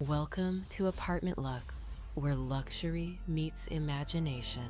Welcome to Apartment Luxe, where luxury meets imagination.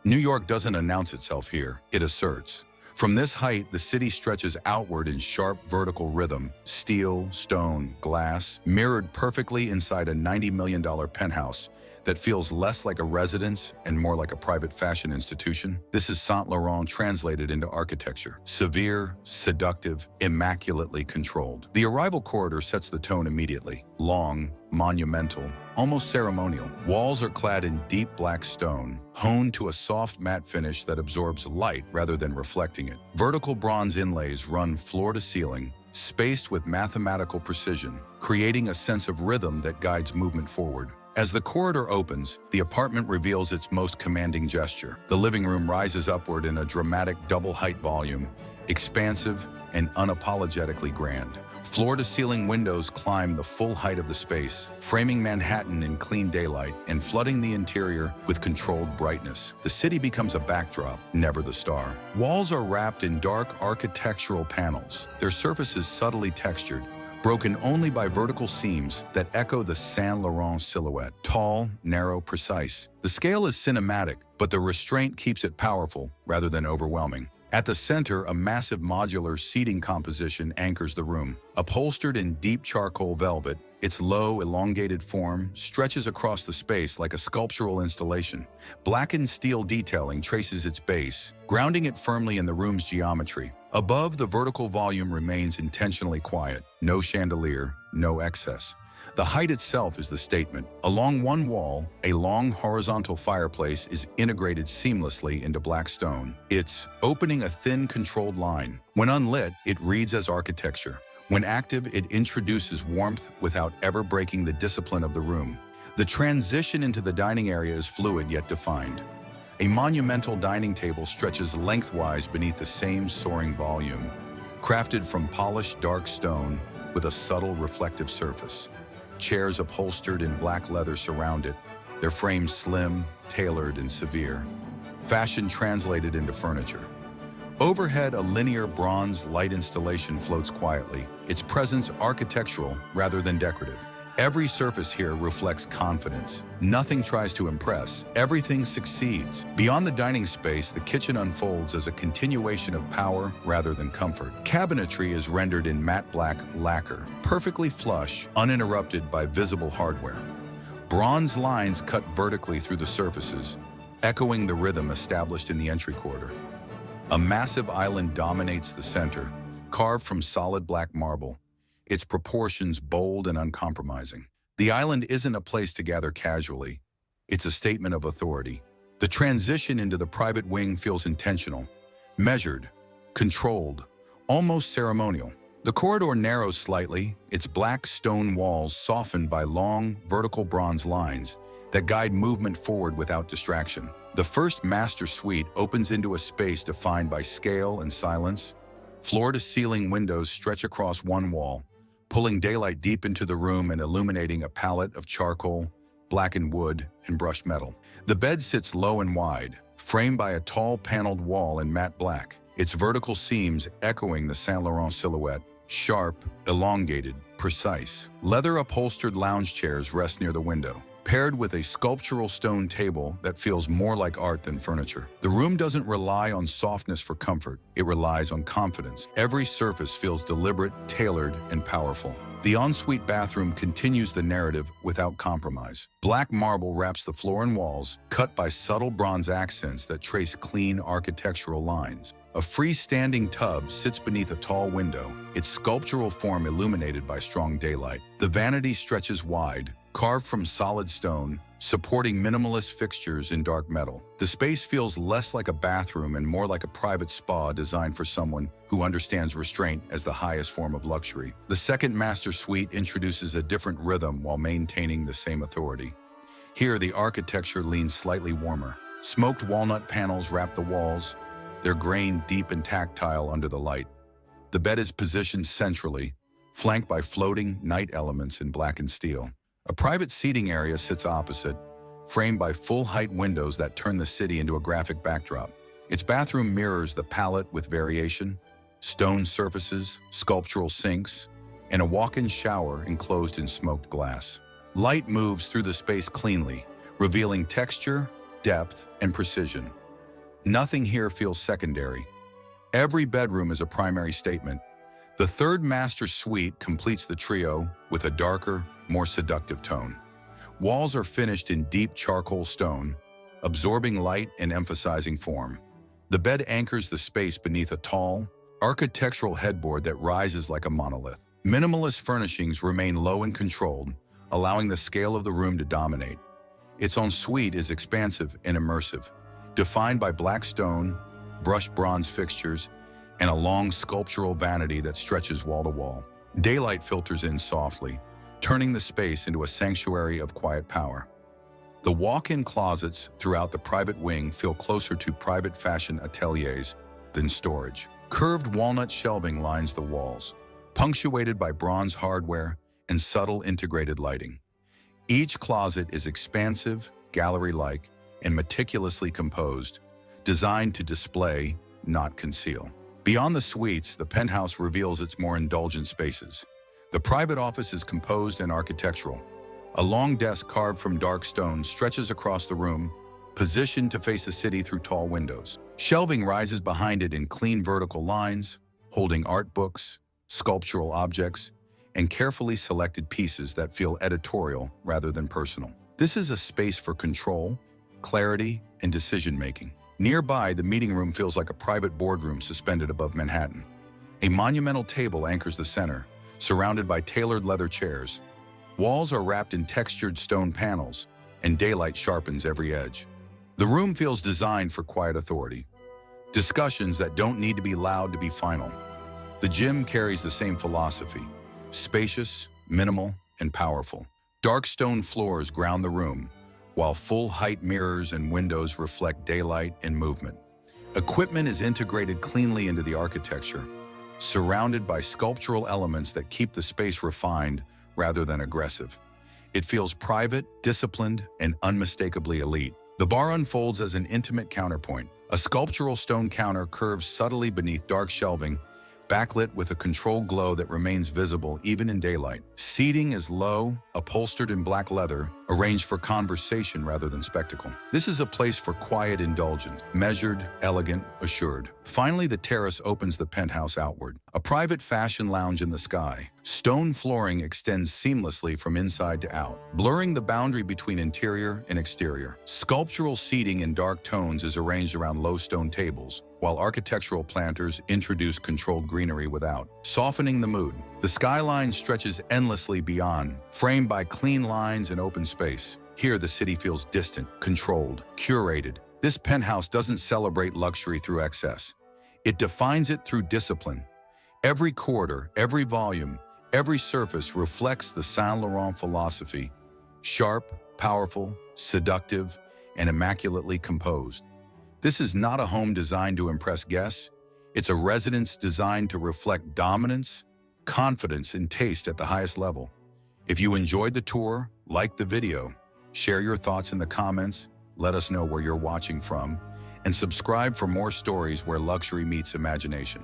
New York doesn't announce itself here, it asserts. From this height, the city stretches outward in sharp vertical rhythm, steel, stone, glass, mirrored perfectly inside a $90 million penthouse that feels less like a residence and more like a private fashion institution. This is Saint Laurent translated into architecture. Severe, seductive, immaculately controlled. The arrival corridor sets the tone immediately. Long, monumental, almost ceremonial. Walls are clad in deep black stone, honed to a soft matte finish that absorbs light rather than reflecting it. Vertical bronze inlays run floor to ceiling, spaced with mathematical precision, creating a sense of rhythm that guides movement forward. As the corridor opens, the apartment reveals its most commanding gesture. The living room rises upward in a dramatic double-height volume, expansive and unapologetically grand. Floor-to-ceiling windows climb the full height of the space, framing Manhattan in clean daylight and flooding the interior with controlled brightness. The city becomes a backdrop, never the star. Walls are wrapped in dark architectural panels, their surfaces subtly textured, broken only by vertical seams that echo the Saint Laurent silhouette. Tall, narrow, precise. The scale is cinematic, but the restraint keeps it powerful rather than overwhelming. At the center, a massive modular seating composition anchors the room. Upholstered in deep charcoal velvet, its low, elongated form stretches across the space like a sculptural installation. Blackened steel detailing traces its base, grounding it firmly in the room's geometry. Above, the vertical volume remains intentionally quiet. No chandelier, no excess. The height itself is the statement. Along one wall, a long horizontal fireplace is integrated seamlessly into black stone, its opening a thin, controlled line. When unlit, it reads as architecture. When active, it introduces warmth without ever breaking the discipline of the room. The transition into the dining area is fluid yet defined. A monumental dining table stretches lengthwise beneath the same soaring volume, crafted from polished dark stone with a subtle reflective surface. Chairs upholstered in black leather surround it, their frames slim, tailored, and severe. Fashion translated into furniture. Overhead, a linear bronze light installation floats quietly, its presence architectural rather than decorative. Every surface here reflects confidence. Nothing tries to impress. Everything succeeds. Beyond the dining space, the kitchen unfolds as a continuation of power rather than comfort. Cabinetry is rendered in matte black lacquer, perfectly flush, uninterrupted by visible hardware. Bronze lines cut vertically through the surfaces, echoing the rhythm established in the entry corridor. A massive island dominates the center, carved from solid black marble, its proportions bold and uncompromising. The island isn't a place to gather casually. It's a statement of authority. The transition into the private wing feels intentional, measured, controlled, almost ceremonial. The corridor narrows slightly, its black stone walls softened by long, vertical bronze lines that guide movement forward without distraction. The first master suite opens into a space defined by scale and silence. Floor-to-ceiling windows stretch across one wall, pulling daylight deep into the room and illuminating a palette of charcoal, blackened wood, and brushed metal. The bed sits low and wide, framed by a tall paneled wall in matte black, its vertical seams echoing the Saint Laurent silhouette, sharp, elongated, precise. Leather-upholstered lounge chairs rest near the window, paired with a sculptural stone table that feels more like art than furniture. The room doesn't rely on softness for comfort, it relies on confidence. Every surface feels deliberate, tailored, and powerful. The ensuite bathroom continues the narrative without compromise. Black marble wraps the floor and walls, cut by subtle bronze accents that trace clean architectural lines. A freestanding tub sits beneath a tall window, its sculptural form illuminated by strong daylight. The vanity stretches wide, carved from solid stone, supporting minimalist fixtures in dark metal. The space feels less like a bathroom and more like a private spa designed for someone who understands restraint as the highest form of luxury. The second master suite introduces a different rhythm while maintaining the same authority. Here, the architecture leans slightly warmer. Smoked walnut panels wrap the walls, their grain deep and tactile under the light. The bed is positioned centrally, flanked by floating night elements in blackened steel. A private seating area sits opposite, framed by full-height windows that turn the city into a graphic backdrop. Its bathroom mirrors the palette with variation, stone surfaces, sculptural sinks, and a walk-in shower enclosed in smoked glass. Light moves through the space cleanly, revealing texture, depth, and precision. Nothing here feels secondary. Every bedroom is a primary statement. The third master suite completes the trio with a darker, more seductive tone. Walls are finished in deep charcoal stone, absorbing light and emphasizing form. The bed anchors the space beneath a tall, architectural headboard that rises like a monolith. Minimalist furnishings remain low and controlled, allowing the scale of the room to dominate. Its ensuite is expansive and immersive, defined by black stone, brushed bronze fixtures, and a long sculptural vanity that stretches wall to wall. Daylight filters in softly, turning the space into a sanctuary of quiet power. The walk-in closets throughout the private wing feel closer to private fashion ateliers than storage. Curved walnut shelving lines the walls, punctuated by bronze hardware and subtle integrated lighting. Each closet is expansive, gallery-like, and meticulously composed, designed to display, not conceal. Beyond the suites, the penthouse reveals its more indulgent spaces. The private office is composed and architectural. A long desk carved from dark stone stretches across the room, positioned to face the city through tall windows. Shelving rises behind it in clean vertical lines, holding art books, sculptural objects, and carefully selected pieces that feel editorial rather than personal. This is a space for control, clarity, and decision-making. Nearby, the meeting room feels like a private boardroom suspended above Manhattan. A monumental table anchors the center, surrounded by tailored leather chairs. Walls are wrapped in textured stone panels, and daylight sharpens every edge. The room feels designed for quiet authority. Discussions that don't need to be loud to be final. The gym carries the same philosophy: spacious, minimal, and powerful. Dark stone floors ground the room, while full-height mirrors and windows reflect daylight and movement. Equipment is integrated cleanly into the architecture, surrounded by sculptural elements that keep the space refined rather than aggressive. It feels private, disciplined, and unmistakably elite. The bar unfolds as an intimate counterpoint. A sculptural stone counter curves subtly beneath dark shelving, backlit with a controlled glow that remains visible even in daylight. Seating is low, upholstered in black leather, arranged for conversation rather than spectacle. This is a place for quiet indulgence, measured, elegant, assured. Finally, the terrace opens the penthouse outward, a private fashion lounge in the sky. Stone flooring extends seamlessly from inside to out, blurring the boundary between interior and exterior. Sculptural seating in dark tones is arranged around low stone tables, while architectural planters introduce controlled greenery without, softening the mood. The skyline stretches endlessly beyond, framed by clean lines and open space. Here, the city feels distant, controlled, curated. This penthouse doesn't celebrate luxury through excess. It defines it through discipline. Every corridor, every volume, every surface reflects the Saint Laurent philosophy: sharp, powerful, seductive, and immaculately composed. This is not a home designed to impress guests. It's a residence designed to reflect dominance, confidence, and taste at the highest level. If you enjoyed the tour, like the video, share your thoughts in the comments, let us know where you're watching from, and subscribe for more stories where luxury meets imagination.